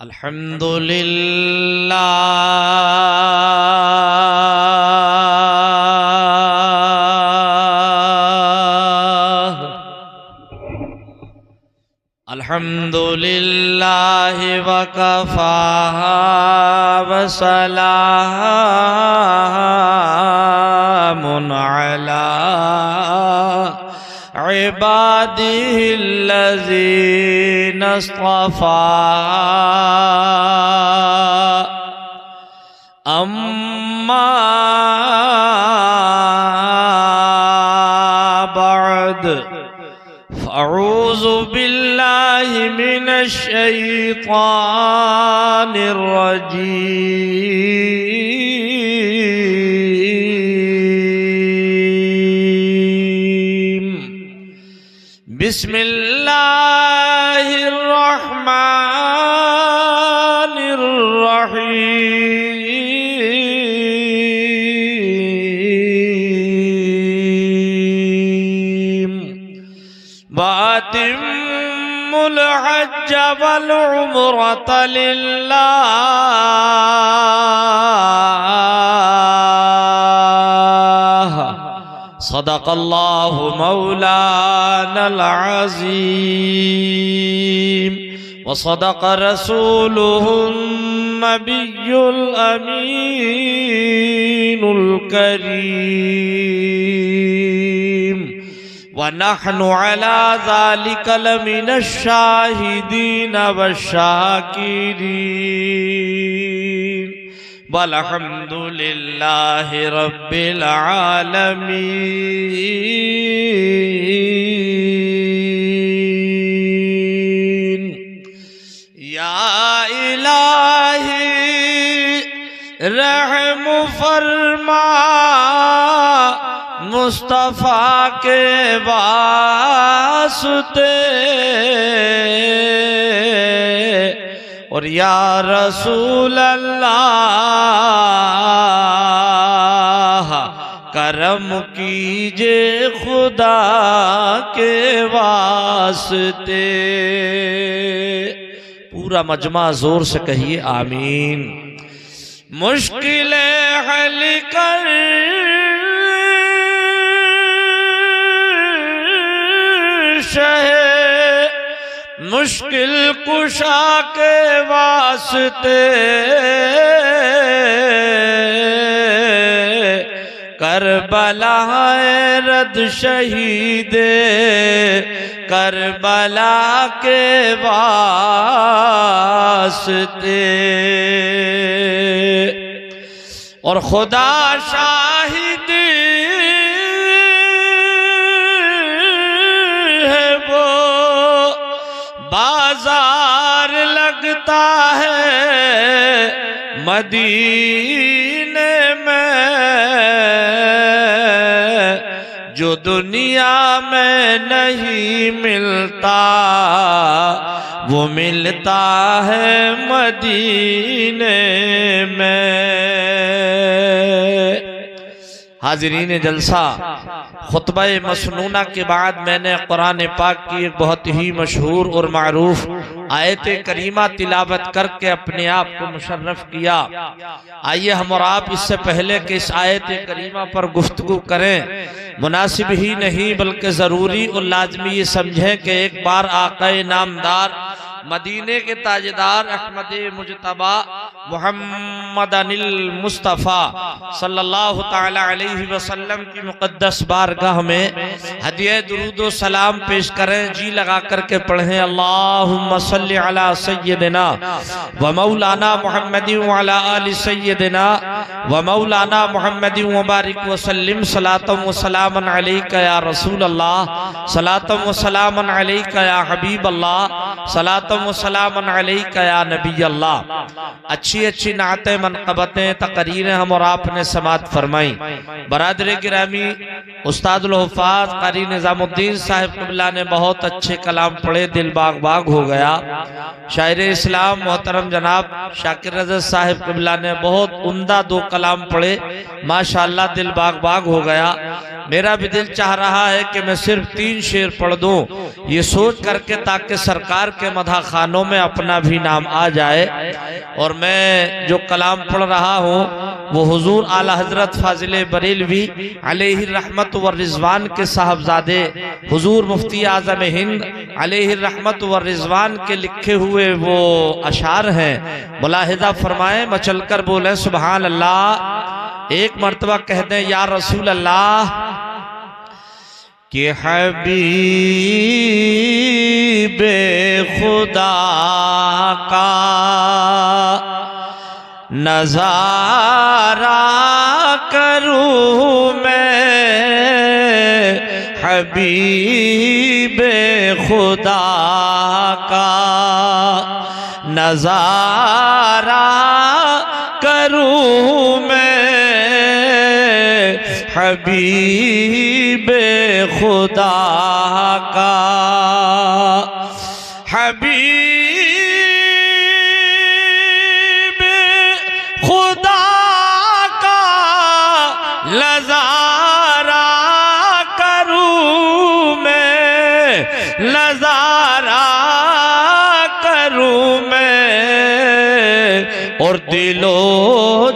अल्हम्दुलिल्लाह अल्हम्दुलिल्लाह वकफा वसलामुन अला इबादिहिल्लज़ीना इस्तफ़ा अम्मा बअद फ़अऊज़ु बिल्लाहि मिनश शैतानिर रजीम। बिस्मिल्लाहिर रहमानिर रहीम। वातिम्मुल हज्ज वल उम्रत लिल्लाह। सदक़ल्लाहु मौलानल अज़ीम व सदक़ रसूलुहुन नबियुल अमीनुल करीम व नहनु अला ज़ालिका लमिनश शाहिदीन वश्शाकिरीन वल्हम्दुलिल्लाहि रब्बिल आलमीन। या इलाही रहम फरमा मुस्तफ़ा के वास्ते और या रसूल अल्लाह करम कीजिए खुदा के वास्ते। पूरा मजमा जोर से कहिए आमीन। मुश्किलें हल कर शहे मुश्किल कुशा के वास्ते करबला रद शहीदे करबला के वास्ते और खुदा शाहिद है वो बाजार लगता है मदीने में जो दुनिया में नहीं मिलता वो मिलता है मदीने में। हाज़रीन जलसा, खुतबा मसनूना के बाद मैंने कुरान पाक की एक बहुत ही मशहूर और मारूफ आयत करीमा तिलावत करके अपने आप को मुशर्रफ किया। आइए हम और आप इससे पहले कि इस आयत करीमा पर गुफ्तगू करें, मुनासिब ही नहीं बल्कि ज़रूरी और लाजमी ये समझें कि एक बार आक़ाए नामदार मदीने के ताजदार अहमद मुजतबा मुहम्मद अनिल मुस्तफ़ा सल्लल्लाहु ताला अलैहि वसल्लम की मुक़द्दस बारगाह में हदिया दुरूद व सलाम पेश करें। जी लगा करके पढ़ें अल्लाहुम्मा सल्लि अला सय्यदिना व मौलाना मुहम्मदिन व अला आलि सय्यदिना व मौलाना मुहम्मदिन व बारिक व सल्लिम सलातम व सलामन अलैका या रसूल अल्लाह सलातम व सलामन अलैका या हबीब अल्लाह सलातम व सलामन अलैका या नबी अल्लाह। अच्छी अच्छी नातें मनक़बतें तकरीरें हम और आपने समात फरमाई। बरादरे गिरामी उस्तादुल हुफ़ाज़ क़ारी निज़ामुद्दीन साहिब क़िबला ने बहुत अच्छे कलाम पढ़े, दिल बाग बाग हो गया। शायर इस्लाम मोहतरम जनाब शाकिर रज़ा साहिब क़िबला ने बहुत उम्दा दो कलाम पढ़े, माशाअल्लाह दिल बाग बाग हो गया। मेरा भी दिल चाह रहा है कि मैं सिर्फ 3 शेर पढ़ दूं, ये सोच करके ताकि सरकार के मदह खानों में अपना भी नाम आ जाए। और मैं जो कलाम पढ़ रहा हूँ वो हुजूर आला हजरत फाजिल बरेलवी अलैहि रहमत व रिजवान के साहबजादे हुजूर मुफ्ती आजम हिंद अलैहि रहमत व रिजवान के लिखे हुए वो अशार हैं। मुलाहिजा फरमाएं, मचल कर बोले सुभान अल्लाह। एक मर्तबा कह दें या रसूल अल्लाह कि हबीबे खुदा का नजारा करूं मैं, हबीबे खुदा का नजारा करूं मैं, हबीबे खुदा का। हबीबे खुदा का नजारा करूं मैं, नजारा करूं मैं, और दिलो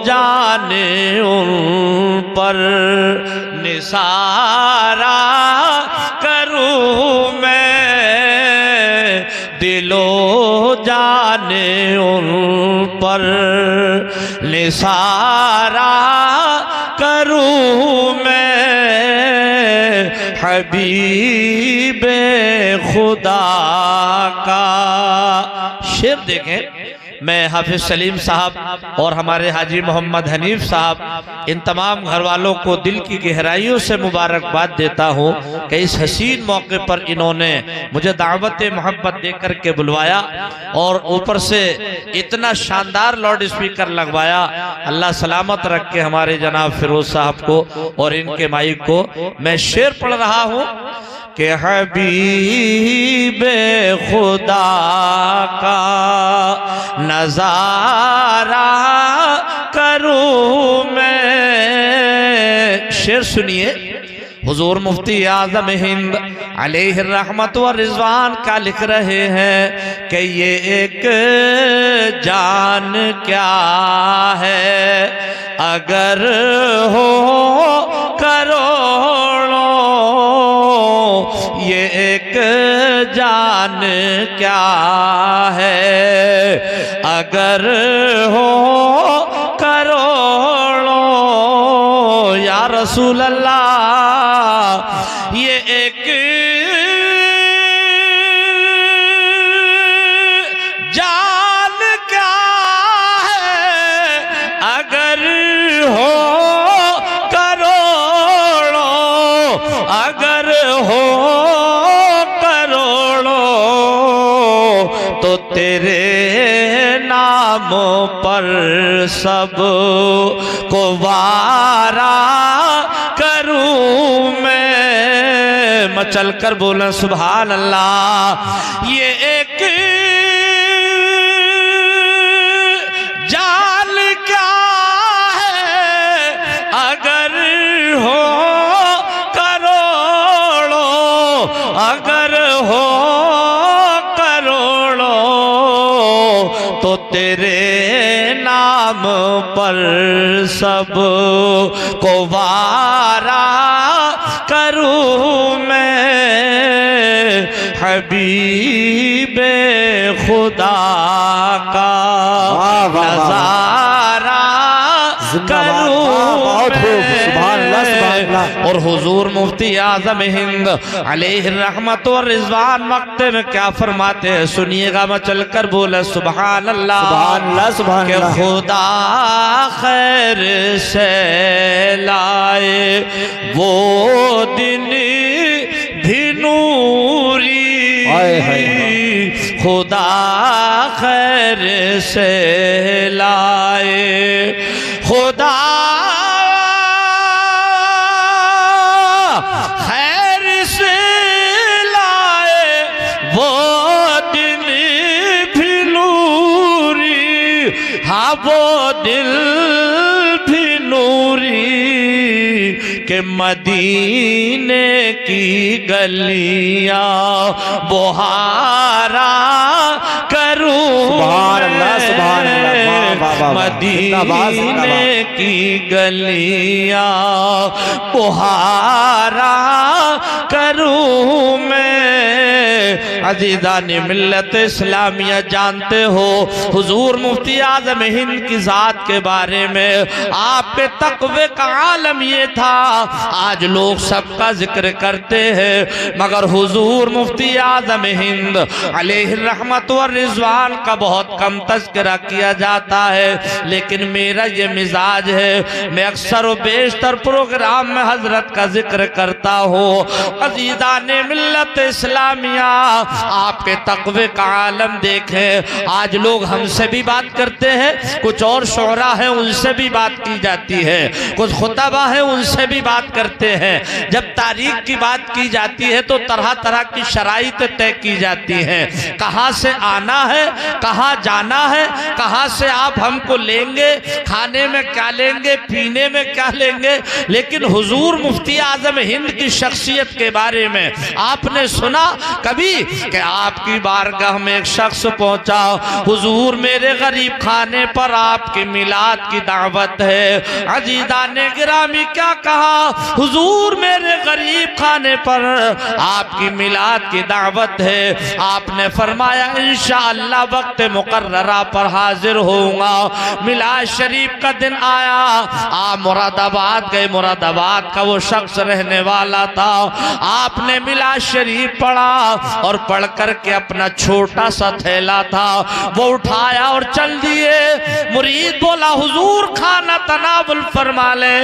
जाने उन पर निसारा करूं मैं, दिलो जाने उन पर निसारा करूं मैं, हबीबे खुदा का। शेर देखें, मैं हाफिज सलीम साहब और हमारे हाजी मोहम्मद हनीफ साहब इन तमाम घर वालों को दिल की गहराइयों से मुबारकबाद देता हूँ कि इस हसीन मौके पर इन्होंने मुझे दावत मोहब्बत दे करके बुलवाया और ऊपर से इतना शानदार लाउड स्पीकर लगवाया। अल्लाह सलामत रख के हमारे जनाब फिरोज साहब को और इनके माइक को। मैं शेर पढ़ रहा हूँ कि हबीबे खुदा का नजारा करूं मैं। शेर सुनिए, हुजूर मुफ्ती आजम हिंद अलैहि रहमत व रिजवान का लिख रहे हैं कि ये एक जान क्या है अगर हो करोड़ों, ये एक जान क्या है अगर हो करोड़ों। या रसूल अल्लाह, ये एक जान क्या है अगर हो करोड़ों, अगर हो तो तेरे नाम पर सब को वारा करूं मैं। मचल कर बोला सुभान अल्लाह। ये एक जान क्या है अगर हो करोड़ों, अगर हो तो तेरे नाम पर सब को वारा करूं मैं, हबीबे खुदा का नजारा करूं और हुजूर मुफ्ती आजम हिंद अलैहि रहमत व रिजवान मक्ते में क्या फरमाते हैं सुनिएगा। मैं चल कर बोले सुभान अल्लाह, सुभान अल्लाह, सुभान अल्लाह। खुदा खैर से लाए वो दिन भी नूरी, खुदा खैर से लाए, खुदा वो दिल भी नूरी के मदीने की गलियां बुहारा करूं मदीने की गलियां बुहारा करूं मैं। अज़ीज़ान मिल्लत इस्लामिया, जानते हो हुजूर मुफ्ती आज़म हिंद की ज़ात के बारे में आप पे तक़वे का आलम ये था। आज लोग सबका जिक्र करते हैं मगर हुजूर मुफ्ती आज़म हिंद अलैहि रहमत व रिज़वान का बहुत कम तज़किरा किया जाता है। लेकिन मेरा ये मिजाज है, मैं अक्सर व बेशतर प्रोग्राम में हजरत का जिक्र करता हूँ। अज़ीज़ान मिल्लत इस्लामिया, आपके तक़वे का आलम देखें। आज लोग हमसे भी बात करते हैं, कुछ और शोरा है उनसे भी बात की जाती है, कुछ खुतबा है उनसे भी बात करते हैं। जब तारीख की बात की जाती है तो तरह तरह की शराइत तय की जाती हैं, कहाँ से आना है, कहाँ जाना है, कहाँ से आप हमको लेंगे, खाने में क्या लेंगे, पीने में क्या लेंगे। लेकिन हुजूर मुफ्ती आज़म हिंद की शख्सियत के बारे में आपने सुना कभी कि आपकी बारगाह में एक शख्स पहुंचा, हुजूर मेरे गरीब खाने पर आपकी मिलाद की दावत है। अज़ीज़ाने गिरामी क्या कहा, हुजूर मेरे गरीब खाने पर आपकी मिलाद की दावत है। आपने फरमाया इंशाअल्लाह वक्त मुकर्ररा पर हाजिर होऊंगा। मिलाद शरीफ का दिन आया, आप मुरादाबाद गए, मुरादाबाद का वो शख्स रहने वाला था। आपने मिलाद शरीफ पढ़ा और पढ़ करके अपना छोटा सा थैला था वो उठाया और चल दिए। मुरीद बोला हुजूर खाना तनावुल फरमा ले,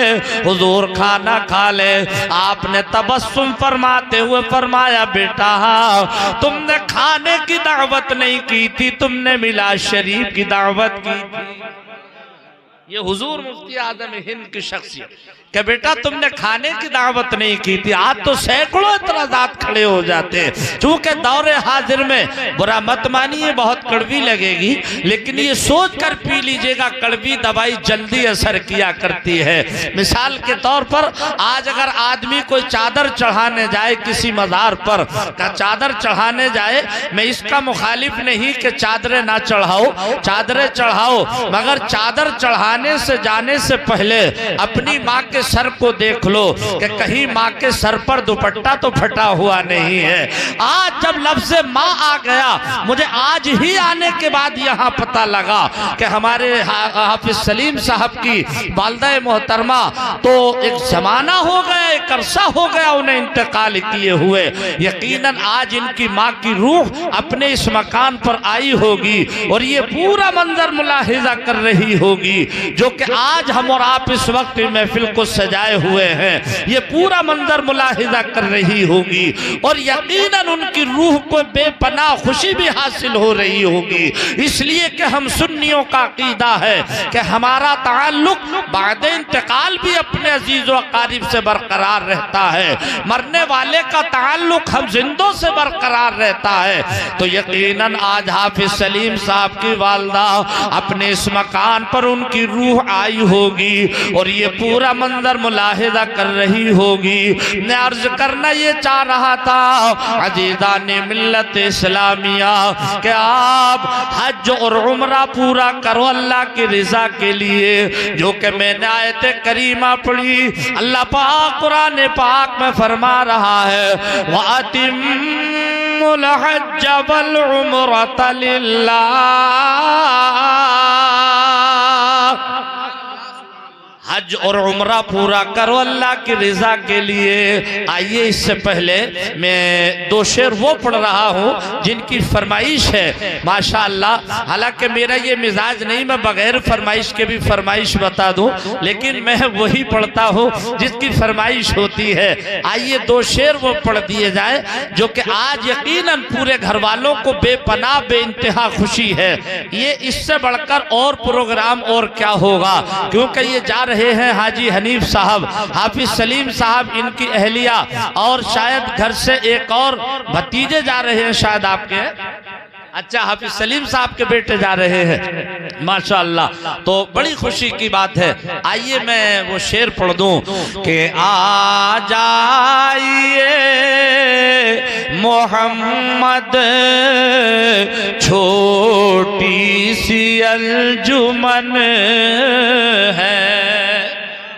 हुजूर खाना खा ले। आपने तबस्सुम फरमाते हुए फरमाया बेटा तुमने खाने की दावत नहीं की थी, तुमने मिलाद शरीफ की दावत की थी। ये हुजूर मुफ्ती आज़म हिंद की शख्सियत कि बेटा तुमने खाने की दावत नहीं की थी। आज तो सैकड़ों इतराज़ात खड़े हो जाते हैं। चूंकि दौरे हाजिर में बुरा मत मानिए, बहुत कड़वी लगेगी, लेकिन ये सोच कर पी लीजिएगा कड़वी दवाई जल्दी असर किया करती है। मिसाल के तौर पर आज अगर आदमी कोई चादर चढ़ाने जाए किसी मज़ार पर, का चादर चढ़ाने जाए, मैं इसका मुखालिफ नहीं कि चादरें ना चढ़ाओ, चादरें चढ़ाओ, मगर चादर चढ़ाने से जाने से पहले अपनी माँ के सर को देख लो कि कहीं माँ के सर पर दुपट्टा तो फटा हुआ नहीं है। आज जब लफ्ज़ माँ आ गया, मुझे आज ही आने के बाद यहाँ पता लगा कि हमारे हाफिज सलीम साहब की वालिदा मोहतरमा तो एक जमाना हो गया, एक अरसा हो गया उन्हें इंतकाल किए हुए। यकीनन आज इनकी माँ की रूह अपने इस मकान पर आई होगी और ये पूरा मंजर मुलाहिजा कर रही होगी जो कि आज हम और आप इस वक्त महफिल को सजाए हुए हैं। ये पूरा मंजर मुलाहिजा कर रही होगी और यकीनन उनकी रूह को बेपनाह खुशी भी हासिल हो रही होगी। इसलिए कि हम सुन्नियों का अकीदा है कि हमारा ताल्लुक बाद इंतकाल भी अपने अजीज व अकारिब से बरकरार रहता है, मरने वाले का ताल्लुक हम जिंदों से बरकरार रहता है। तो यकीनन आज हाफिज सलीम साहब की वालिदा अपने इस मकान पर उनकी रूह आई होगी और ये पूरा मंजर मुलाहिजा कर रही होगी। मैं अर्ज करना ये चाह रहा था अज़ीज़ाने मिल्लत इस्लामिया कि आप हज और उम्रा पूरा करो अल्लाह की रिजा के लिए, जो कि मैंने आयत करीमा पढ़ी। अल्लाह पाक कुरान पाक में फरमा रहा है वअतिम्मुल हज्ज वल उम्रता लिल्लाह, हज और उम्रा पूरा करो अल्लाह की रिजा के लिए। आइए इससे पहले मैं दो शेर वो पढ़ रहा हूँ जिनकी फरमाइश है माशाअल्लाह। हालांकि मेरा ये मिजाज नहीं, मैं बगैर फरमाइश के भी फरमाइश बता दूँ, लेकिन मैं वही पढ़ता हूँ जिसकी फरमाइश होती है। आइए दो शेर वो पढ़ दिए जाए जो कि आज यकीनन पूरे घर वालों को बेपनाह बेइंतहा खुशी है। ये इससे बढ़कर और प्रोग्राम और क्या होगा, क्योंकि ये जा रहे हैं हाजी हनीफ साहब, हाफिज सलीम साहब, इनकी अहलिया और शायद घर से एक और भतीजे जा रहे हैं शायद आपके, अच्छा, हाफिज सलीम साहब के बेटे जा रहे हैं माशाअल्लाह, तो बड़ी खुशी की बात है। आइए मैं वो शेर पढ़ दूं कि आ जाइए मोहम्मद छोटी सी अंजुमन है।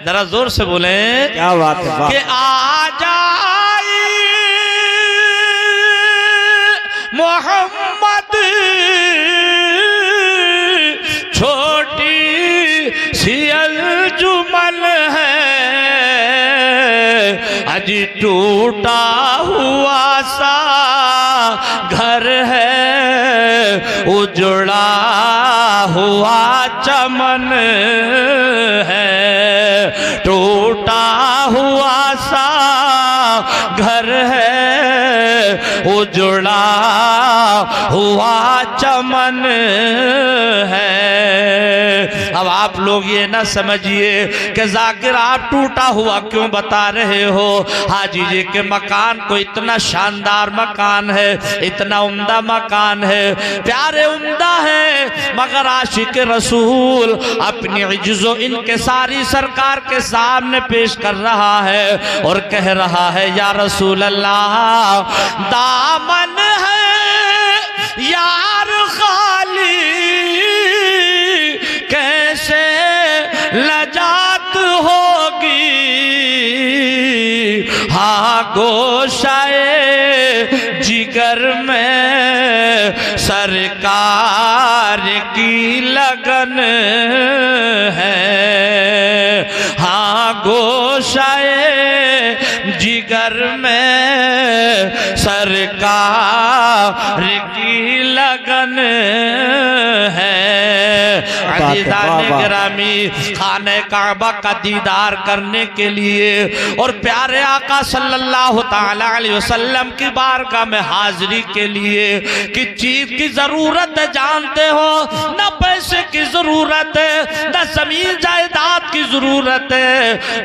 जरा जोर से बोले, क्या बात है कि आ जाइए मोहम्मद छोटी सी अंजुमन है, अजी टूटा हुआ सा घर है, उजड़ा हुआ चमन है, टूटा हुआ सा घर है, उजड़ा हुआ चमन है। अब आप लोग ये ना समझिए कि जाकिर आप टूटा हुआ क्यों बता रहे हो। हाजी जी के मकान को इतना शानदार मकान है, इतना उम्दा मकान है, प्यारे उम्दा है, मगर आशिक रसूल अपनी इज्जो इनके सारी सरकार के सामने पेश कर रहा है और कह रहा है, या रसूल अल्लाह दामन है यार खाली, कैसे लजात होगी, हाँ गोशाए जिगर में सरकार की लगन है, हाँ गोशाए जिगर में सरकार की लगन है। अज़ीज़ान गिरामी, खाने काबा का दीदार करने के लिए और प्यारे आका सल्लल्लाहु ताला अलैहि वसल्लम की बारगाह में हाजिरी के लिए किस चीज की जरूरत है जानते हो? न पैसे की जरूरत है, न जमीन जायदाद की जरूरत है,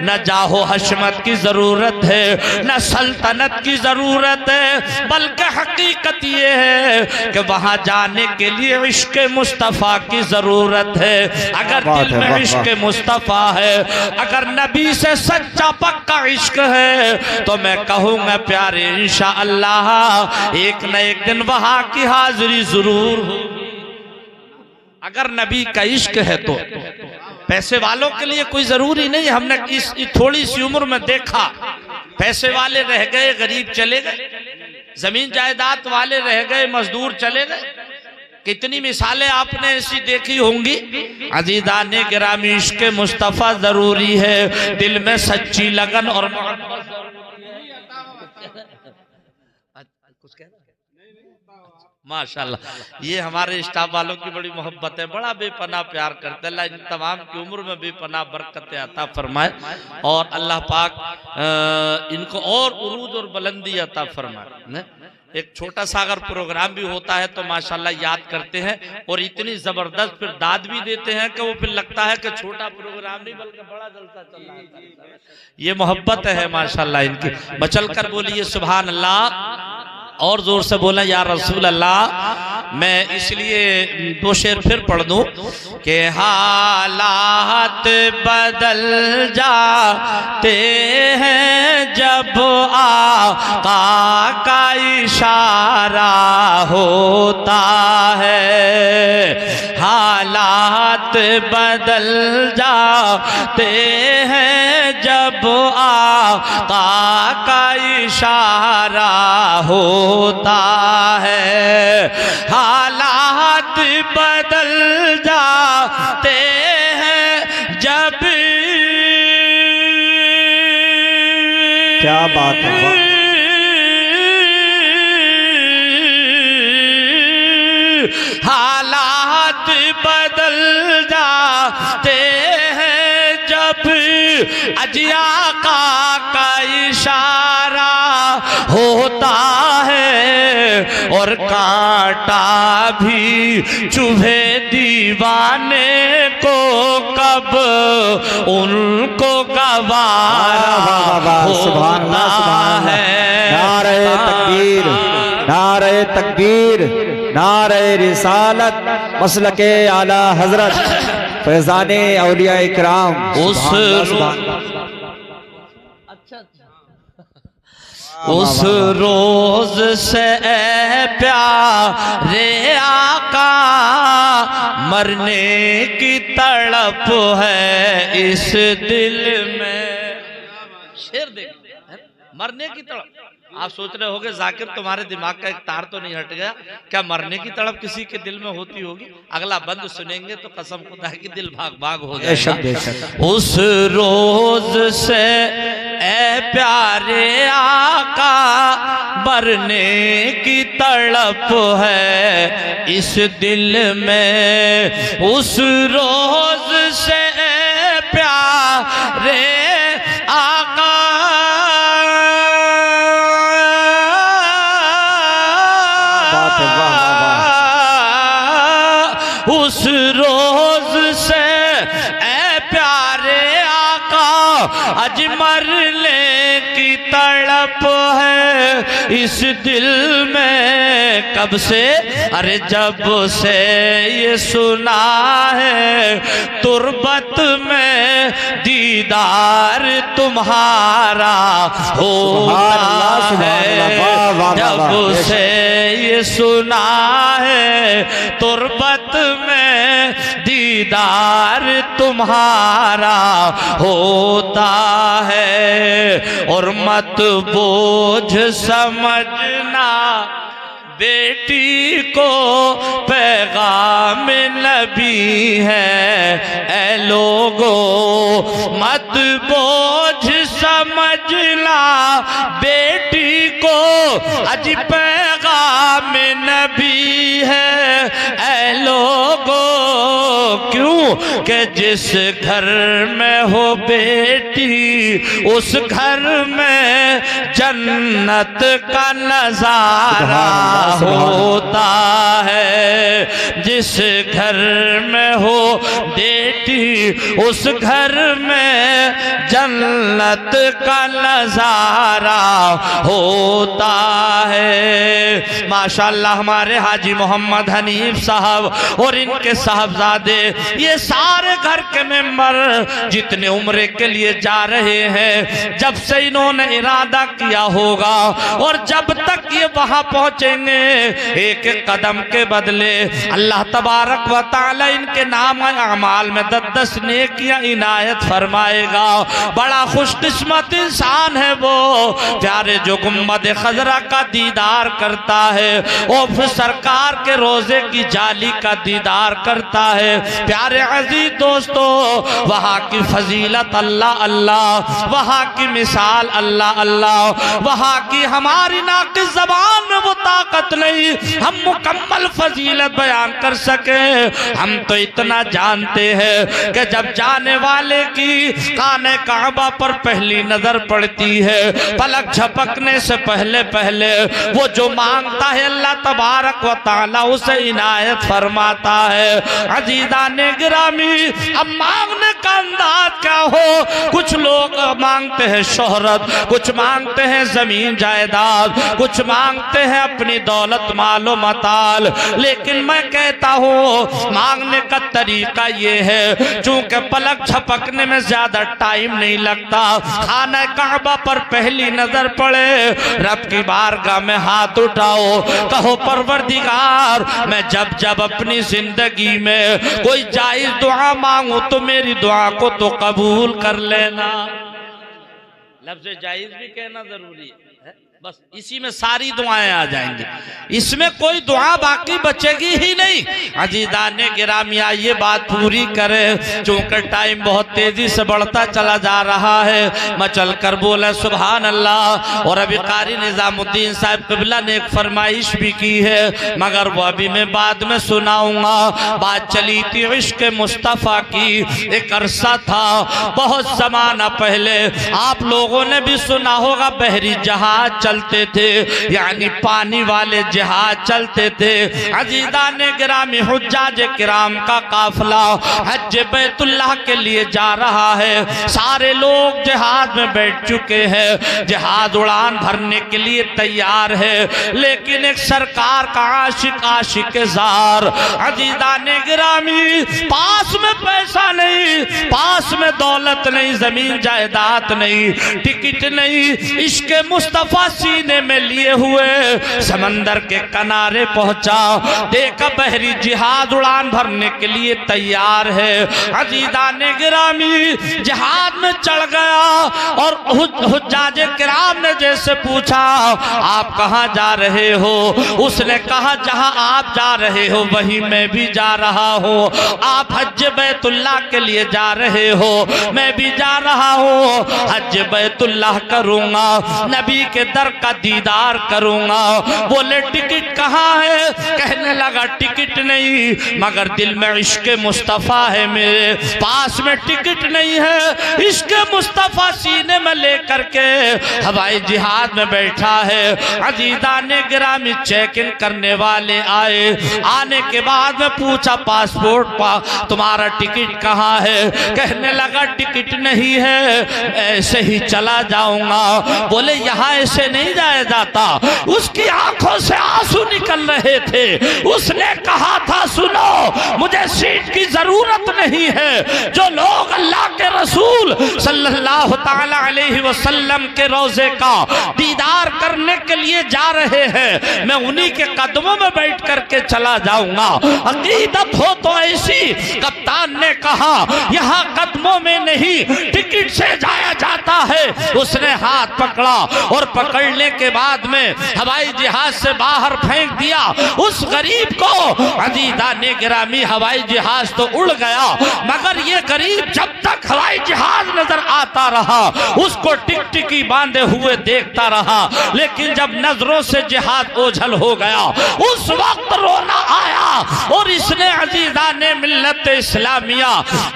न जाहो हशमत की जरूरत है, न सल्तनत की जरूरत है, बल्कि हकीकत ये है कि वहां जाने के लिए इश्क मुस्तफ़ा की जरूरत है। अगर दिल में इश्क मुस्तफ़ा है, अगर नबी से सच्चा पक्का इश्क है, तो मैं कहूँगा प्यारे इंशाअल्लाह एक न एक दिन वहां की हाजिरी जरूर होगी। अगर नबी का इश्क है तो पैसे वालों के लिए कोई जरूरी नहीं। हमने इस थोड़ी सी उम्र में देखा, पैसे वाले रह गए, गरीब चले गए, जमीन जायदाद वाले रह गए, मजदूर चले गए। कितनी मिसालें आपने ऐसी देखी होंगी। अज़ीज़ाने गिरामी, इश्क मुस्तफ़ा जरूरी है, दिल में सच्ची लगन और मोहब्बत माशाल्लाह। ये हमारे स्टाफ वालों की बड़ी मोहब्बत है, बड़ा बेपनाह प्यार करते हैं। अल्लाह इन तमाम की उम्र में बेपनाह बरकत अता फरमाए और अल्लाह पाक इनको और उरूज और बुलंदी अता फरमाए। एक छोटा सा अगर प्रोग्राम भी होता है तो माशाल्लाह याद करते हैं और इतनी जबरदस्त फिर दाद भी देते हैं कि वो फिर लगता है कि छोटा प्रोग्राम नहीं बल्कि बड़ा जलसा चल रहा है। ये मोहब्बत है माशाल्लाह इनकी। मचल कर बोलिए सुभान अल्लाह, और जोर से बोला या रसूल अल्लाह। मैं इसलिए दो शेर फिर पढ़ दूं कि हालात बदल जाते हैं जब आका का इशारा होता है, हालात बदल जाते हैं जब आका का इशारा होता है, हालात बदल जाते हैं जब। क्या बात है, हालात बदल जाते हैं जब अजिया का इशारा होता है, और कांटा भी चुभे दीवाने को कब उनको गवारा होता है। नारे तकबीर, नारे तकबीर। नारे रिसालत मसलके आला हजरत फैजाने औलिया इकराम। उस रोज से प्यारे आका मरने की तड़प है इस दिल में। शेर देख, मरने की तड़प। आप सोच रहे होंगे जाकिर तुम्हारे दिमाग का एक तार तो नहीं हट गया क्या? मरने की तड़प किसी के दिल में होती होगी? अगला बंद सुनेंगे तो कसम खुदा की दिल भाग भाग हो जाएगा। उस रोज से ए प्यारे आका मरने की तड़प है इस दिल में। उस रोज से ए प्यारे आका उस रोज से ए प्यारे आका अज मरने की तड़प है इस दिल में। कब से? अरे जब से ये सुना है तुरबत में दीदार तुम्हारा होता है। जब से ये सुना है तुरबत में दीदार तुम्हारा होता है। और मत बोझ समझना बेटी को पैगाम नबी है ए लोगो। मत बोझ समझना बेटी को अज पैगाम नबी है ए लोगो। क्यों कि जिस घर में हो बेटी उस घर में जन्नत का नजारा होता है। जिस घर में हो बेटी उस घर में जन्नत का नजारा होता है। माशाअल्लाह हमारे हाजी मोहम्मद हनीफ साहब और इनके साहबजादे ये सारे घर के मेंबर जितने उम्रे के लिए जा रहे हैं, जब से इन्होंने इरादा किया होगा और जब तक ये वहां पहुंचेंगे एक एक कदम के बदले अल्लाह तबारक व तआला इनके नाम अमाल में 10-10 नेकियां इनायत फरमाएगा। बड़ा खुशकिस्मत इंसान है वो प्यारे जो गुम्बद खजरा का दीदार करता है और फिर सरकार के रोजे की जाली का दीदार करता है। प्यारे अजीज दोस्तों, वहाँ की फजीलत अल्लाह अल्लाह, वहाँ की मिसाल अल्लाह अल्लाह, वहाँ की हमारी नाक़िस ज़बान में वो ताकत नहीं हम मुकम्मल फजीलत बयान कर सके। हम तो इतना जानते हैं कि जब जाने वाले की खाने काबा पर पहली नजर पड़ती है, पलक झपकने से पहले पहले वो जो मांगता है अल्लाह तबारक व तआला उसे इनायत फरमाता है। अजीज़ाने गिरामी, अब मांगने का अंदाज क्या हो? कुछ लोग मांगते हैं शोहरत, कुछ मांगते हैं जमीन जायदाद, कुछ मांगते हैं अपनी दौलत मालो मताल, लेकिन मैं कहता हूँ मांगने का तरीका ये है, चूंकि पलक झपकने में ज्यादा टाइम नहीं लगता, खाना काबा पर पहली नजर पड़े, रब की बारगाह में हाथ उठाओ, कहो परवरदिगार मैं जब जब अपनी जिंदगी में कोई जायज दुआ मांगू तो मेरी दुआ को तो कबूल कर लेना। लफ्ज़ जायज भी कहना जरूरी है, बस इसी में सारी दुआएं आ जाएंगी, इसमें कोई दुआ बाकी बचेगी ही नहीं। अजीज़ाने गिरामिया ये बात पूरी करे, चूंकि टाइम बहुत तेजी से बढ़ता चला जा रहा है। मैं चल कर बोला सुभान अल्लाह। और अभी कारी निजामुद्दीन साहब क़िबला ने एक फरमाइश भी की है, मगर वो अभी मैं बाद में सुनाऊंगा। बात चली थी इश्क मुस्तफ़ा की। एक अरसा था बहुत ज़माना पहले, आप लोगों ने भी सुना होगा, बहरी जहाज चलते थे, यानी पानी वाले जहाज चलते थे। अजीज़ान गिरामी, हुज्जाज किराम का काफिला हज बैतुल्लाह के लिए जा रहा है। सारे लोग जहाज में बैठ चुके हैं, जहाज उड़ान भरने के लिए तैयार है, लेकिन एक सरकार का आशिक जार, अजीज़ान गिरामी, पास में पैसा नहीं, पास में दौलत नहीं, जमीन जायदाद नहीं, टिकट नहीं, इश्क मुस्तफा सीने में लिए हुए समंदर के किनारे पहुंचा। देखा बहरी जहाज उड़ान भरने के लिए तैयार है। अजीज़ान गिरामी जहाज में चढ़ गया और हुज्जाज किराम ने जैसे पूछा आप कहाँ जा रहे हो, उसने कहा जहाँ आप जा रहे हो वहीं मैं भी जा रहा हूँ। आप हज बैतुल्लाह के लिए जा रहे हो, मैं भी जा रहा हूँ, हज बैतुल्लाह करूँगा, नबी के दर का दीदार करूँगा। बोले टिकट कहाँ है? कहने लगा टिकट नहीं, मगर दिल में इश्क मुस्तफ़ा है, मेरे पास में टिकट नहीं है। इश्क मुस्तफ़ा सीने में लेकर के हवाई जहाज में बैठा है। अजीज़ान गिरामी चेक इन करने वाले आए, आने के बाद में पूछा पासपोर्ट तुम्हारा टिकट कहाँ है? कहने लगा टिकट नहीं है, ऐसे ही चला जाऊंगा। बोले यहाँ ऐसे नहीं जाया जाता। उसकी आंखों से आंसू निकल रहे थे। उसने कहा था सुनो, मुझे सीट की जरूरत नहीं है। जो लोग अल्लाह के रसूल सल्लल्लाहु ताला अलैहि वसल्लम के रोजे का दीदार करने के लिए जा रहे हैं, मैं उन्हीं के कदमों में बैठ करके चला जाऊंगा। अकीदत हो तो ऐसी। कप्तान ने कहा यहाँ कदमों में नहीं, टिकट से जाया जाता है। उसने हाथ पकड़ा और पकड़ने के बाद में हवाई जहाज से बाहर फेंक दिया उस गरीब को। अजीज़ान गिरामी हवाई जहाज तो उड़ गया, मगर ये गरीब जब तक हवाई जहाज नजर आता रहा उसको टिकटिकी बांधे हुए देखता रहा। लेकिन जब नजरों से जहाज ओझल हो गया उस वक्त रोना आया और इसने अजीज़ान मिल्लत इस्लामिया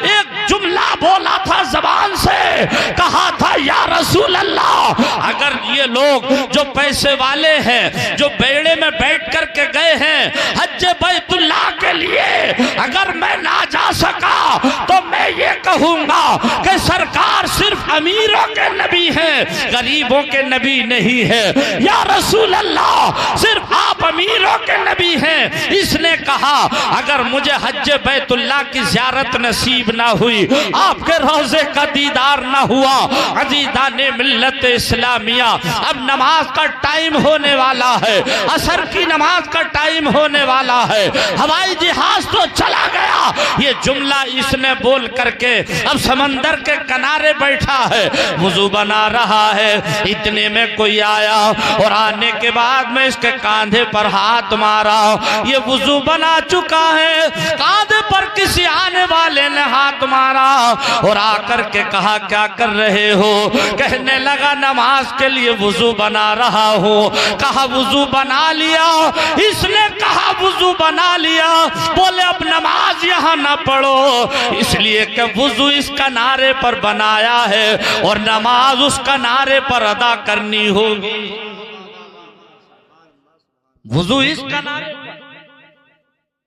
एक जुमला बोला था जबान से, कहा था या रसूल अल्लाह, अगर ये लोग जो पैसे वाले हैं, जो बेड़े में बैठ करके गए हैं हज बैतुल्लाह के लिए, अगर मैं ना जा सका तो मैं ये कहूंगा कि सरकार सिर्फ अमीरों के नबी हैं, गरीबों के नबी नहीं है। या रसूल अल्लाह, सिर्फ आप अमीरों के नबी हैं। इसने कहा अगर मुझे हज बैतुल्लाह की ज़ियारत नसीब ना हुई, आपके रोज़े का दीदार ना हुआ, अज़ीज़ान मिल्लत इस्लामिया, अब नमाज का टाइम होने वाला है, असर की नमाज का टाइम होने वाला है, हवाई जहाज तो चला गया। ये जुमला इसने बोल करके अब समंदर के किनारे बैठा है, वुजू बना रहा है। इतने में कोई आया और आने के बाद में इसके कांधे पर हाथ मारा। ये वुजू बना चुका है, कांधे पर किसी आने वाले ने हाथ मारा और आकर के कहा क्या कर रहे हो? कहने लगा नमाज के लिए वुजू बना रहा हूँ। कहा वुजू बना लिया? इसने कहा वुजू बना लिया। बोले अब नमाज यहाँ ना पढ़ो, इसलिए कि वुजू इस किनारे पर बनाया है और नमाज उस किनारे पर अदा करनी होगी। वुजू इस किनारे पर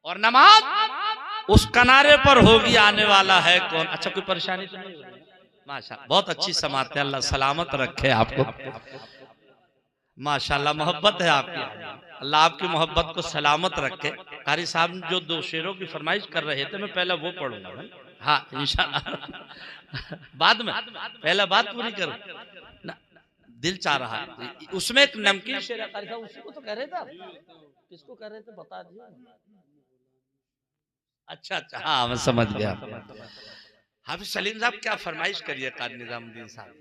और नमाज उस किनारे पर होगी। आने वाला है कौन? अच्छा कोई परेशानी तो नहीं होगी? माशाअल्लाह बहुत अच्छी समात है, अल्लाह सलामत रखे आपको। माशाअल्लाह मोहब्बत है आपकी, अल्लाह आपकी मोहब्बत को सलामत रखे। कारी साहब जो दो शेरों की फरमाइश कर रहे थे, मैं पहले वो पढ़ूंगा। हाँ इंशाअल्लाह बाद में, पहले बात पूरी करो ना, दिल चाह रहा है। उसमें एक नमकीन शेर है, कारी साहब उसी को तो कह रहे थे आप, किसको कह रहे थे बता दिया? अच्छा अच्छा हाँ मैं समझ गया। हाफिज सलीम साहब क्या फरमाइश करिए कारी निजामुद्दीन साहब,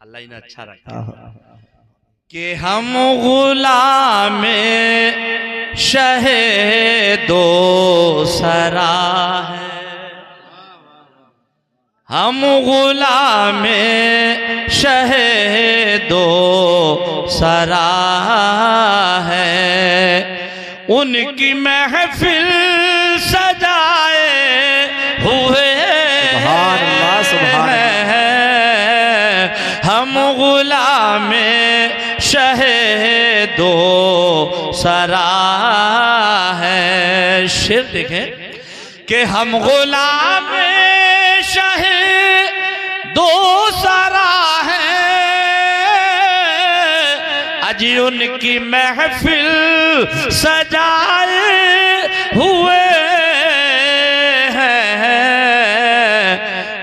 अल्लाह इन्हें अच्छा रखे। कि हम गुलामे शहे दो सरा है, हम गुलामे शहे दो सरा है, उनकी महफिल सजाए हुए हम गुलामे शहे सरा है। शेर देखें कि हम गुलाम शाह दो सरा है, अजी उनकी महफिल सजाए हुए हैं।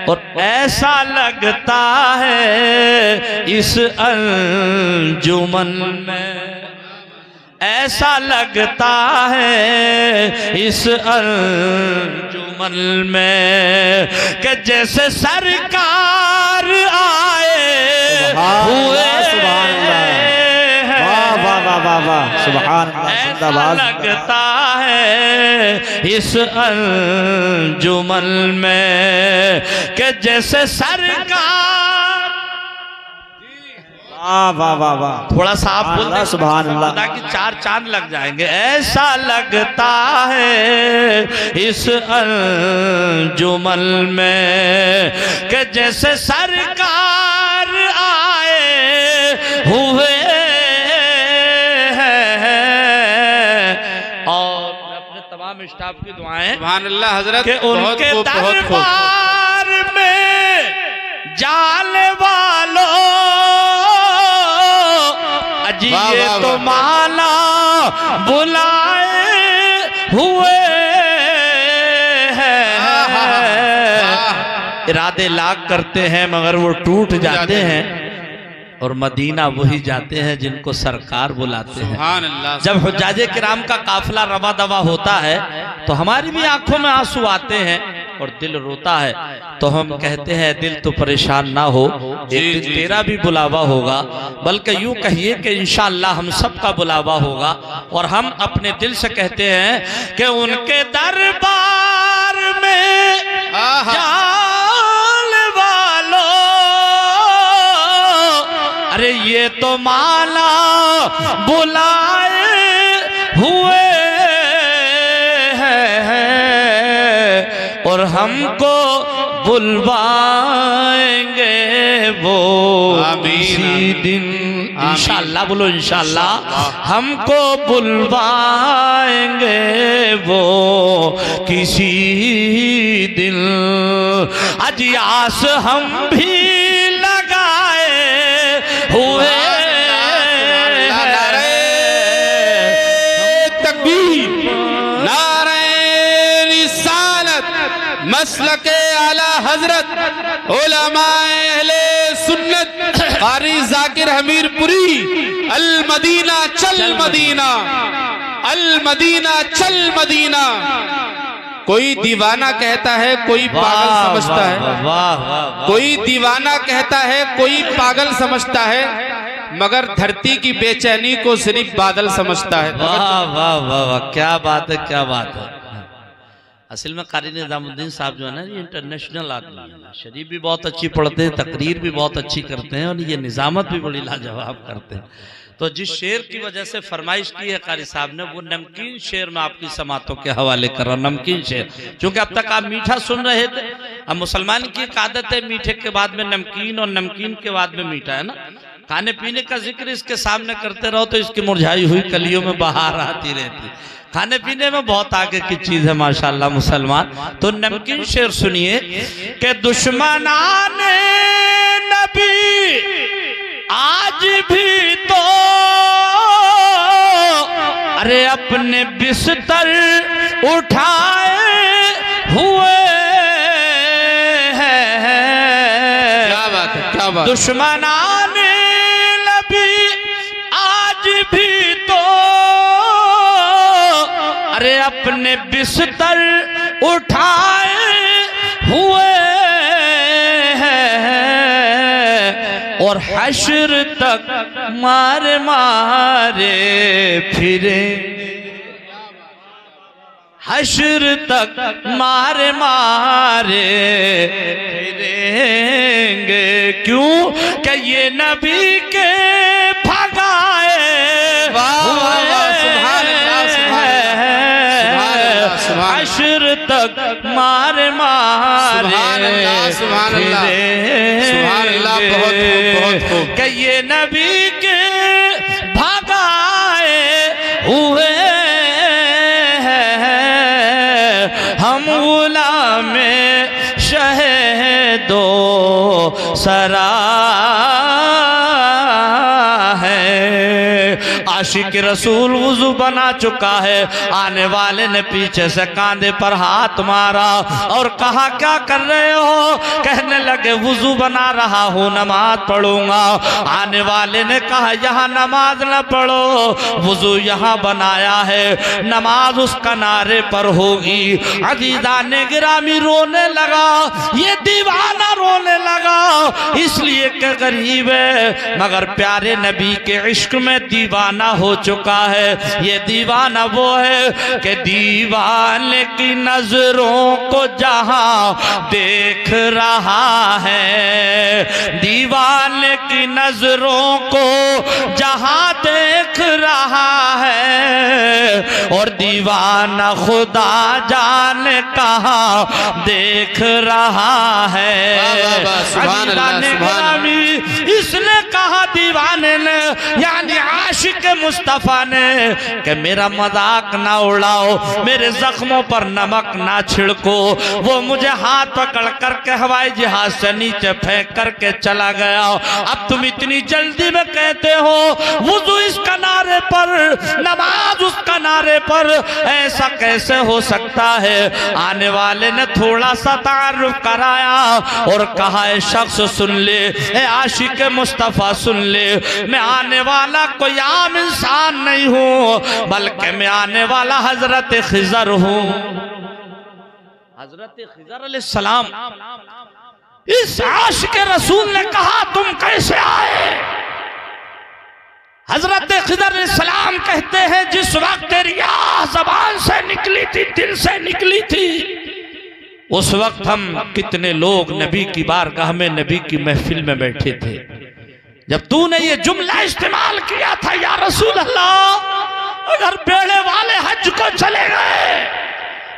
और ऐसा लगता है इस अंजुमन में, ऐसा लगता है इस अंजुमन में कि जैसे सरकार आए हुए सुभान ऐसा लगता है इस अंजुमन में कि जैसे सरकार। वाह वाह वाह, थोड़ा सा आप बोल दें सुभान अल्लाह, खुदा की 4 चांद लग जाएंगे। ऐसा लगता है इस अंजुमन में कि जैसे सरकार आए हुए हैं। और अपने तमाम स्टाफ की दुआएं सुभान अल्लाह हजरत कि उनके दरबार में जाने वालों अजी ये तो माला बुलाए हुए हैं। इरादे लाख करते हैं मगर वो टूट जाते हैं, और मदीना वही जाते हैं जिनको सरकार बुलाते हैं। सुभान अल्लाह। जब हुज्जाजे किराम का काफिला रवा दवा होता है तो हमारी भी आंखों में आंसू आते हैं और दिल रोता है, तो हम कहते हैं दिल तो परेशान ना हो, एक दिन तेरा भी बुलावा होगा। बल्कि यूं कहिए कि इंशाअल्लाह हम सब का बुलावा होगा। और हम अपने दिल से कहते हैं कि उनके दरबार में जाने वालों अरे ये तो माला बुलाए हुए हैं और हमको बुलवाएंगे वो किसी दिन। इंशाअल्लाह बोलो इंशाअल्लाह, हमको बुलवाएंगे वो किसी दिन। आज आस हम भी लगाए हुए मसलके आला हजरत उलमाए अहले सुन्नत कारी जाकिर हमीरपुरी अल मदीना चल मदीना, अल मदीना चल मदीना। कोई दीवाना कहता है कोई पागल समझता है, कोई दीवाना कहता है कोई पागल समझता है, मगर धरती की बेचैनी को सिर्फ बादल समझता है। वाह वाह वाह वाह, क्या बात है क्या बात है। असल में कारी निजामुद्दीन साहब जो है ना ये इंटरनेशनल आदमी है, शरीफ भी बहुत अच्छी पढ़ते हैं, तकरीर भी बहुत अच्छी करते हैं और ये निजामत भी बड़ी लाजवाब करते हैं। तो जिस शेर की वजह से फरमाइश की है कारी साहब ने, वो नमकीन शेर में आपकी समातों के हवाले कर रहा हूं। नमकीन शेर, क्योंकि अब तक आप मीठा सुन रहे थे, अब मुसलमान की एक आदत है मीठे के बाद में नमकीन और नमकीन के बाद में मीठा, है ना। खाने पीने का जिक्र इसके सामने करते रहो तो इसकी मुरझाई हुई कलियों में बहार आती रहती। खाने पीने में बहुत आगे की चीज है माशाल्लाह मुसलमान। तो नमकीन शेर सुनिए कि दुश्मनाने नबी आज भी तो अरे अपने बिस्तर उठाए हुए हैं। क्या बात है क्या बात। दुश्मनाने नबी आज भी तो अरे अपने बिस्तर उठाए हुए हैं और हश्र तक मारे मारे फिरे, हश्र तक मारे मारे फिरेंगे। क्यों कि ये नबी के भगाए हश्र तक मारे मारे कि ये नबी के भगाए हुए में शहदो सरा है। आशिक रसूल वुजू बना चुका है, आने वाले ने पीछे से कांधे पर हाथ मारा और कहा क्या कर रहे हो? कहने लगे वुजू बना रहा हूँ, नमाज पढ़ूंगा। आने वाले ने कहा यहाँ नमाज न पढ़ो, वुजू यहाँ बनाया है, नमाज उस किनारे पर होगी। अजीजान गिरामी रोने लगा, ये दीवाना रोने लगा, इसलिए कि गरीब है मगर प्यारे नबी के इश्क में दीवाना हो चुका है। ये दीवाना वो है कि दीवाने की नजरों को जहां देख रहा है, दीवाने की नजरों को जहां देख रहा है, और दीवाना खुदा जाने कहां देख रहा है। इसने कहा दीवाने ने, यानी आशिक मुस्तफा ने, कि मेरा मजाक ना उड़ाओ, मेरे जख्मों पर नमक ना छिड़को। वो मुझे हाथ पकड़ करके हवाई जहाज से नीचे फेंक करके चला गया। अब तुम इतनी जल्दी में कहते हो वुजू इस किनारे पर, नमाज उस किनारे पर, ऐसा कैसे हो सकता है? आने वाले ने थोड़ा सा तारुफ कराया और कहा ए शख्स सुन ले, ए आशिक मुस्तफा सुन ले, मैं आने वाला कोई आम इंसान नहीं हूँ, बल्कि मैं आने वाला हजरत खिजर हूँ। हजरत खिजर अलैहिस्सलाम। इस आशिक रसूल ने कहा तुम कैसे आए? हजरत खिजर अलैहिस्सलाम कहते हैं जिस वक्त तेरी आह ज़बान से निकली थी, दिल से निकली थी, उस वक्त हम कितने लोग नबी की बारगाह में, नबी की महफिल में बैठे थे। जब तूने ये जुमला इस्तेमाल किया था या रसूल अल्लाह, अगर बेड़े वाले हज को चले गए,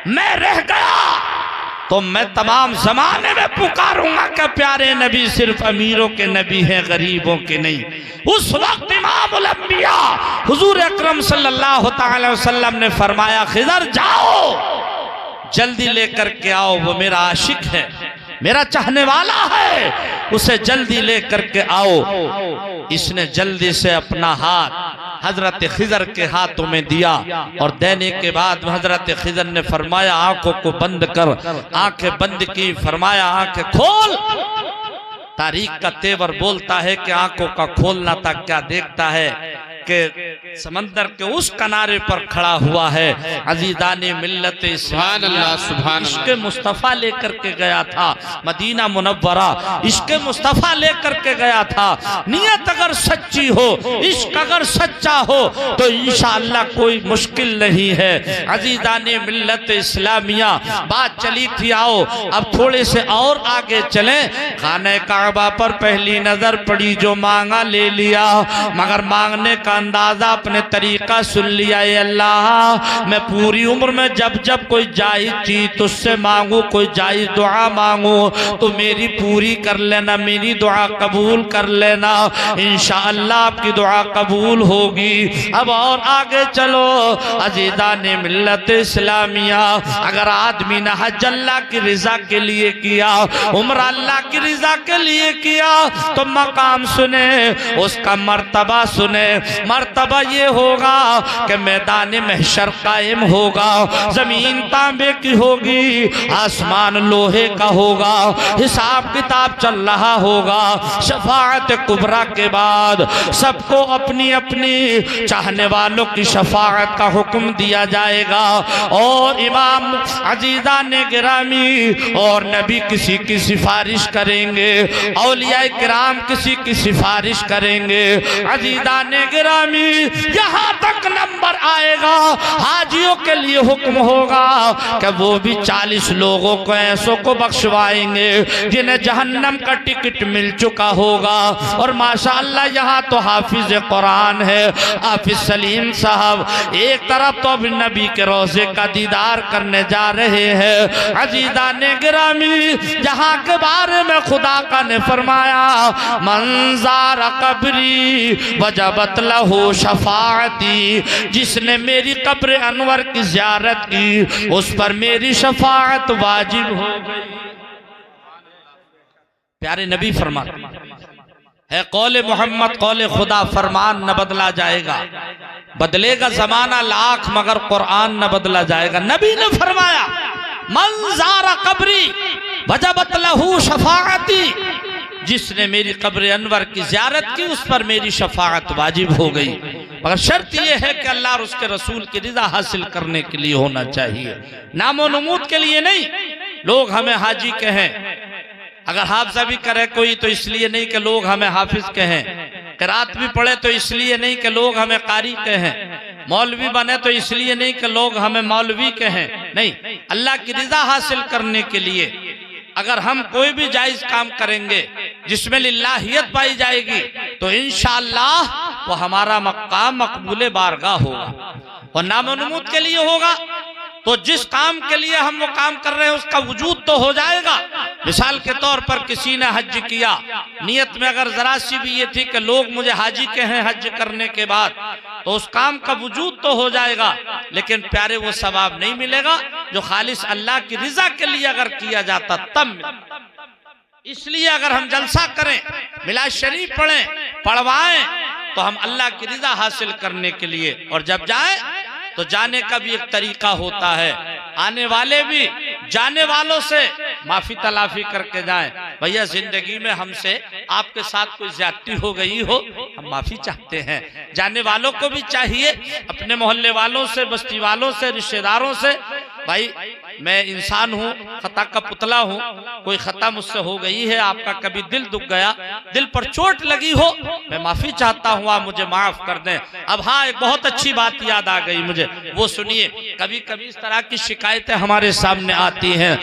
मैं रह गया, तो मैं तमाम जमाने में पुकारूंगा कि प्यारे नबी सिर्फ अमीरों के नबी हैं, गरीबों के नहीं। उस वक्त इमामुल अंबिया हुजूर अकरम सल्लल्लाहु अलैहि वसल्लम ने फरमाया खिजर जाओ, जल्दी लेकर के आओ, वो मेरा आशिक है, मेरा चाहने वाला है, उसे जल्दी लेकर के आओ। इसने जल्दी से अपना हाथ हजरत खिजर के हाथों में दिया और देने के बाद हजरत खिजर ने फरमाया आंखों को बंद कर। आंखें बंद की, फरमाया आंखें खोल। तारीख का तेवर बोलता है कि आंखों का खोलना था, क्या देखता है कि समंदर के उस किनारे पर खड़ा हुआ है अजीदाने मिल्लत इस्लाम, इश्क़ मुस्तफ़ा लेकर के गया था मदीना मुनव्वरा, इश्क़ मुस्तफ़ा लेकर के गया था। नियत अगर सच्ची हो, इश्क अगर सच्चा हो, तो इंशाअल्लाह कोई मुश्किल नहीं है। अजीदाने मिल्लत इस्लामिया, बात चली थी, आओ अब थोड़े से और आगे चलें। खाने काबा पर पहली नजर पड़ी, जो मांगा ले लिया, मगर मांगने का अंदाजा अपने तरीका सुन लिया। ये अल्लाह, मैं पूरी उम्र में जब जब कोई जायज चीज तुझसे मांगू, कोई जायज दुआ मांगू, तो मेरी पूरी कर लेना, मेरी दुआ कबूल कर लेना, इंशाअल्लाह आपकी दुआ कबूल होगी। अब और आगे चलो अजीज़ाने मिल्लत इस्लामिया, अगर आदमी ने हज अल्लाह की रिजा के लिए किया, उम्र अल्लाह की रिजा के लिए किया, तो मकाम सुने, उसका मर्तबा सुने। मर्तबा ये होगा कि मैदान महशर कायम होगा, जमीन तांबे की होगी, आसमान लोहे का होगा, हिसाब किताब चल रहा होगा। शफाअत कुबरा के बाद सबको अपनी अपनी चाहने वालों की शफाअत का हुक्म दिया जाएगा। और इमाम अजीज़ाने गिरामी और नबी किसी की सिफारिश करेंगे, औलिया किराम किसी की सिफारिश करेंगे। अजीज़ाने गिरामी यहाँ तक नंबर आएगा, हाजियों के लिए हुक्म होगा कि वो भी 40 लोगों को ऐसों को बख्शवाएंगे जिन्हें जहन्नम का टिकट मिल चुका होगा। और माशाअल्लाह यहाँ तो हाफिज कुरान है, हाफिज सलीम साहब, एक तरफ तो अभी नबी के रोजे का दीदार करने जा रहे हैं। अजीज़ाने गिरामी, जहाँ के बारे में खुदा का ने फरमाया मंज़ार कब्री वजबत लहू शफा शफाअती, जिसने मेरी कब्र अनवर की ज़ियारत की उस पर मेरी शफाअत वाजिब हो गई। प्यारे नबी फरमाते है कौले मोहम्मद कौले खुदा, फरमान न बदला जाएगा, बदलेगा जमाना लाख मगर कुरान न बदला जाएगा। नबी ने फरमाया मन ज़ारा कब्री वजबत लहू शफाअती, जिसने मेरी कब्र अनवर की ज़ियारत की उस पर मेरी शफाअत वाजिब हो गई, मगर शर्त यह है कि अल्लाह और उसके रसूल की रिजा हासिल करने के लिए होना चाहिए, नामो नमूद के लिए नहीं। लोग हमें हाजी कहें, अगर हाफजा भी करे कोई तो इसलिए नहीं कि लोग हमें हाफिज कहें, किरात भी पढ़े तो इसलिए नहीं कि लोग हमें कारी कहें, मौलवी बने तो इसलिए नहीं कि लोग हमें मौलवी कहें, नहीं, अल्लाह की रिजा हासिल करने के लिए अगर हम कोई भी जायज काम करेंगे जिसमें लिल्लाहियत पाई जाएगी तो इंशाअल्लाह वो हमारा मकाम मकबूले बारगाह होगा और नामो नमूद के लिए होगा। तो जिस काम के लिए हम वो काम कर रहे हैं उसका वजूद तो हो जाएगा। मिसाल के तौर पर किसी ने हज किया, नियत में अगर जरा सी भी ये थी कि लोग मुझे हाजी कहें हज करने के बाद, तो उस काम का वजूद तो हो जाएगा, लेकिन प्यारे वो सवाब नहीं मिलेगा जो खालिस अल्लाह की रिजा के लिए अगर किया जाता तब। इसलिए अगर हम जलसा करें, मिलाद शरीफ पढ़ें, पढ़वाएं, तो हम अल्लाह की रिजा हासिल करने के लिए, और जब जाए तो जाने का भी एक तरीका होता है, आने वाले भी जाने वालों से माफी तलाफी करके जाएं। भैया जिंदगी में हमसे आपके साथ कोई ज्यादती हो गई हो, हम माफी चाहते हैं। जाने वालों को भी चाहिए, अपने मोहल्ले वालों से, बस्ती वालों से, रिश्तेदारों से, भाई मैं इंसान हूँ, खता का पुतला हूँ, कोई खता मुझसे हो गई है, आपका कभी दिल दुख गया, दिल पर चोट लगी हो, मैं माफी चाहता हूँ, आप मुझे माफ कर दें। अब हाँ, एक बहुत अच्छी बात याद आ गई मुझे, वो सुनिए। कभी कभी इस तरह की शिकायतें हमारे सामने आती हैं।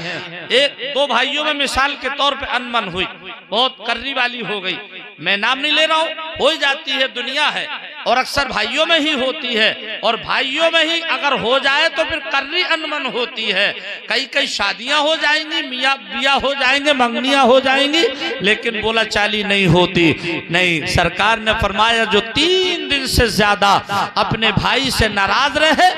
एक दो भाइयों में मिसाल के तौर पे अनबन हुई, बहुत कर्री वाली हो गई, मैं नाम नहीं ले रहा हूँ, हो जाती है, दुनिया है, और अक्सर भाइयों में ही होती है, और भाइयों में ही अगर हो जाए तो फिर कर्री अनबन होती है। कई कई शादियां हो जाएंगी, मियाँ बिया हो जाएंगे, मंगनियां हो जाएंगी, लेकिन बोला चाली नहीं होती। नहीं, सरकार ने फरमाया जो 3 दिन से ज्यादा अपने भाई से नाराज रहे,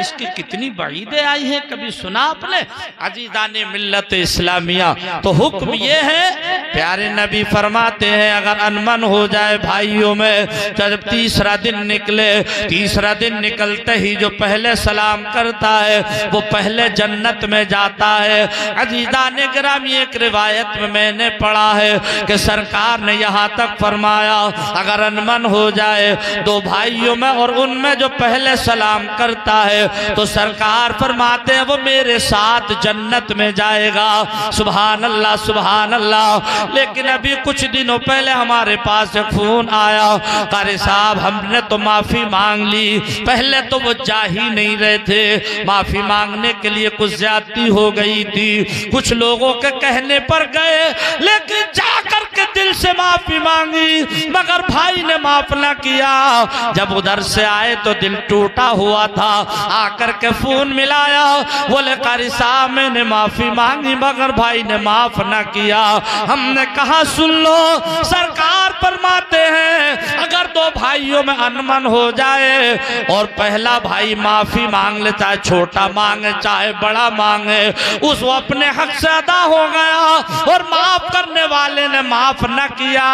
इसकी कितनी बईदें आई हैं, कभी सुना आपने? अजीज़ाने मिल्लत इस्लामिया, तो हुक्म ये है, प्यारे नबी फरमाते हैं अगर अनबन हो जाए भाइयों में, जब तीसरा दिन निकले, तीसरा दिन निकलते ही जो पहले सलाम करता है वो पहले जन्नत में जाता है। अजीज़ाने गिरामी, एक रिवायत में मैंने पढ़ा है कि सरकार ने यहाँ तक फरमाया अगर अनबन हो जाए 2 भाइयों में और उनमें जो पहले सलाम करता है तो सरकार फरमाते हैं वो मेरे साथ जन्नत में जाएगा। सुभान अल्लाह, सुभान अल्लाह। लेकिन अभी कुछ दिनों पहले हमारे पास एक फोन आया, कारी साहब हमने तो माफी मांग ली, पहले तो वो जा ही नहीं रहे थे, माफी मांगने के लिए कुछ ज्यादती हो गई थी, कुछ लोगों के कहने पर गए, लेकिन जाकर के दिल से माफी मांगी, मगर भाई ने माफ ना किया। जब उधर से आए तो दिल टूटा हुआ था, आकर के फोन मिलाया, बोले कारी साहब मैंने माफी मांगी मगर भाई ने माफ ना किया। हमने कहा सुन लो, सरकार फरमाते हैं अगर 2 भाइयों में अनबन हो जाए और पहला भाई माफी मांग ले, चाहे छोटा मांगे चाहे बड़ा मांगे, उस वो अपने हक से अदा हो गया और माफ करने वाले ने माफ न किया,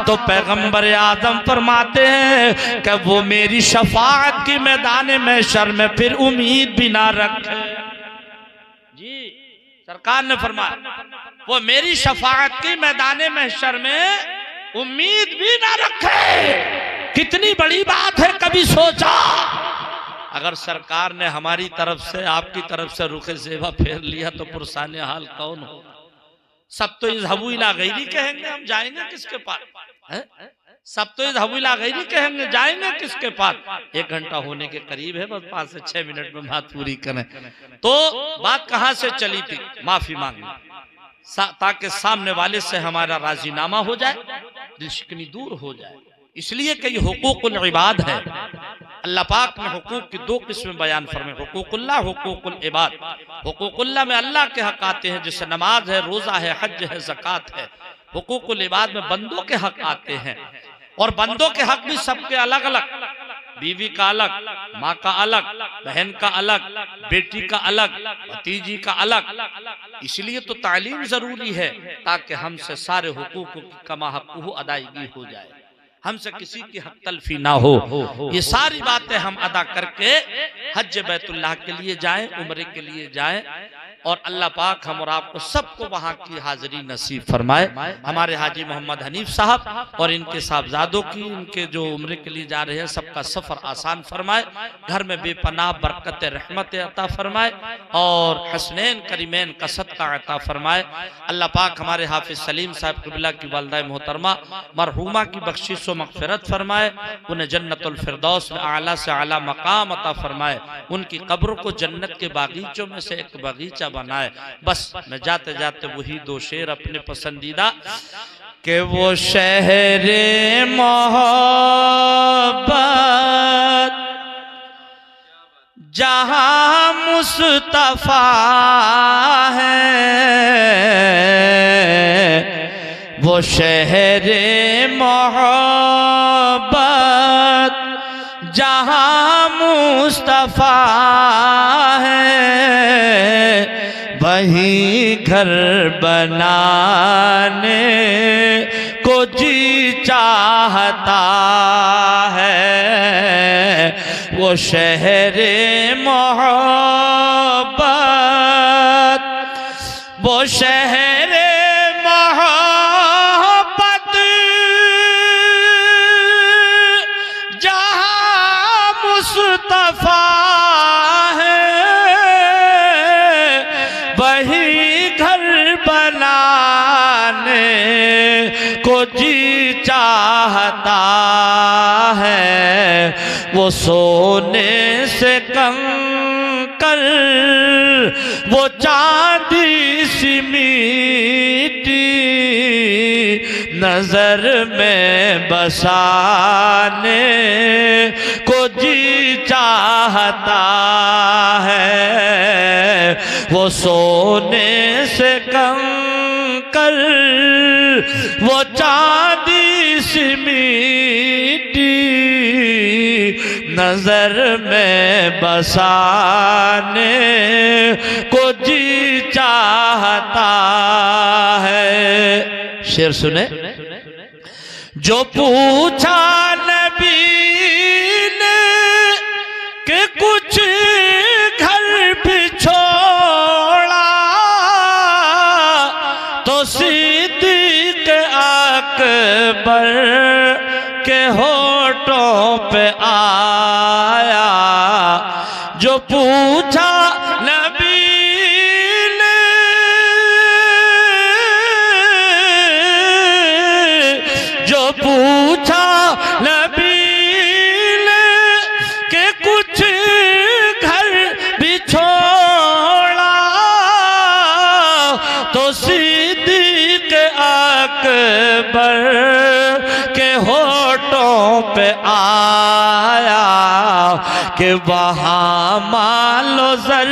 तो पैगंबर आजम फरमाते हैं कि वो मेरी शफाअत की मैदान महशर में फिर उम्मीद भी ना रखे। जी, सरकार ने फरमाया वो मेरी शफाअत की मैदान महशर में उम्मीद भी ना रखे। कितनी बड़ी बात है, कभी सोचा अगर सरकार ने हमारी तरफ से, आपकी तरफ से रुखे ज़ेबा फेर लिया तो पुरसाने हाल कौन हो? सब तो इज़हबू इला गैरी कहेंगे, हम जाएंगे किसके पास? सब तो इज़हबू इला गैरी कहेंगे, जाएंगे किसके पास? 1 घंटा होने के करीब है, बस 5 से 6 मिनट में बात पूरी करें। तो बात कहाँ से चली थी? माफी मांगनी, ताकि सामने वाले से हमारा राजीनामा हो जाए, दिल शिकनी दूर हो जाए। इसलिए कई हुकूकुल इबाद है, अल्लाह पाक ने हुकूक की 2 किस्में बयान फरमाए, हुकूकुल्लाह, हुकूकुल इबाद। हुकूकुल्लाह में अल्लाह के हक आते हैं, जैसे नमाज है, रोजा है, हज है, ज़कात है। हुकूकुल इबाद में बंदों के हक आते हैं, और बंदों के हक भी सबके अलग अलग। बीवी का अलग, माँ का अलग, बहन का अलग, बेटी का अलग, भतीजी का अलग। इसलिए तो तालीम जरूरी है ताकि हमसे सारे हुकूक की कमा हक़्क़ुहु अदायगी हो जाए, हमसे किसी की हक तलफी ना हो। ये सारी बातें हम अदा करके हज बैतुल्लाह के लिए जाएं, उम्रे के लिए जाएं, और अल्लाह पाक हम और आपको सबको वहाँ की हाजिरी नसीब फरमाए। हमारे हाजी मोहम्मद हनीफ साहब और इनके साहबजादों की, इनके जो उम्रे के लिए जा रहे हैं, सबका सफर आसान फरमाए, घर में बेपनाह बरकत रहमत अता फरमाए और हसनैन करीमैन का सदका अता फरमाए। अल्लाह पाक हमारे हाफिज सलीम साहब क़िबला की वालिदा मोहतरमा मरहूमा की बख्शिश व मग़फ़िरत फरमाए, उन्हें जन्नतुल फिरदौस में आला से आला मकाम अता फरमाए, उनकी कब्र को जन्नत के बागीचों में से एक बागीचा बनाए। बस मैं जाते जाते वही दो शेर अपने पसंदीदा कि वो शहरे मोहब्बत जहां मुस्तफा है, वो शहरे मोहब्बत जहां मुस्तफा है, वही घर बनाने को जी चाहता है। वो शहरे मोहब्बत, वो शहरे मोहब्बत जहां मुस्तफा है, वही घर बनाने को जी चाहता है। वो सोने से कंकर, वो चांदी सी मीठी नजर में बसाने को जी चाहता है। वो सोने से कंकर, वो चांदी सी मीठी नजर में बसाने को जी चाहता है। शेर सुने। जो पूछा नबी ने कि कुछ घर भी छोड़ा, तो सिद्दीक़ अकबर के होठों पे आया। जो पूछा नबी ने, जो पूछा नबी ने कि कुछ घर भी छोड़ा, तो सिद्दीक़ अकबर के होठों पे आया कि वहाँ मालो ज़र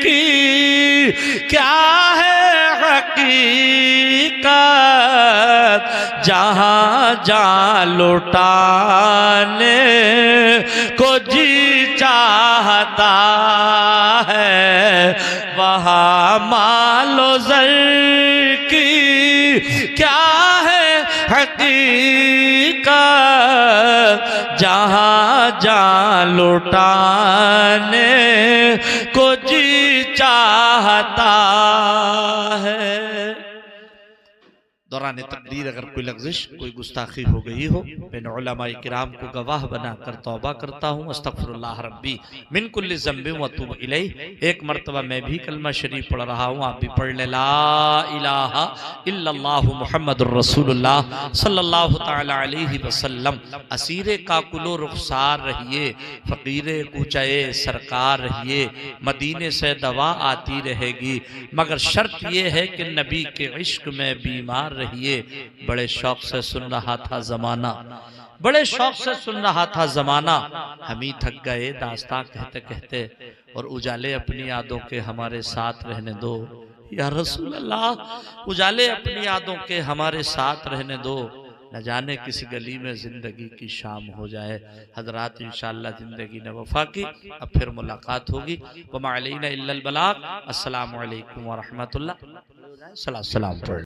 की क्या है हकीकत, जहाँ जहाँ लुटाने को जी चाहता है। वहाँ मालो ज़र की क्या है हकीकत, जहाँ जहाँ लुटाने को जी चाहता है। दौरान तकदीर अगर कोई लग़्ज़िश, कोई गुस्ताखी हो गई हो, मैं उलमाए किराम को गवाह बनाकर तौबा करता हूँ। अस्तग़फ़िरुल्लाह रब्बी मिन कुल्लि ज़ंबिन व अतूबु इलैह। एक मरतबा मैं भी कलमा शरीफ पढ़ रहा हूँ, आप भी पढ़ लें। ला इलाहा इल्लल्लाह मुहम्मदुर रसूलुल्लाह सल्लल्लाहु तआला अलैहि वसल्लम। असीरे काकुलो रुखसार रहिए, फ़कीरे कूचाए सरकार रहिए, मदीने से दवा आती रहेगी, मगर शर्त ये है कि नबी के इश्क में बीमार रहिए। बड़े शौक से सुन रहा था जमाना, बड़े शौक से सुन रहा था जमाना, हम ही थक गए दास्तां कहते कहते, और उजाले अपनी यादों के हमारे साथ रहने दो। या रसूल अल्लाह, उजाले अपनी यादों के हमारे साथ रहने दो। न जाने किस गली में जिंदगी की शाम हो जाए। हजरात इंशाअल्लाह जिंदगी ने वफा की, अब फिर मुलाकात होगी। वमा अलैना इल्लल बलाग। अस्सलामु अलैकुम व रहमतुल्लाह। सलाम।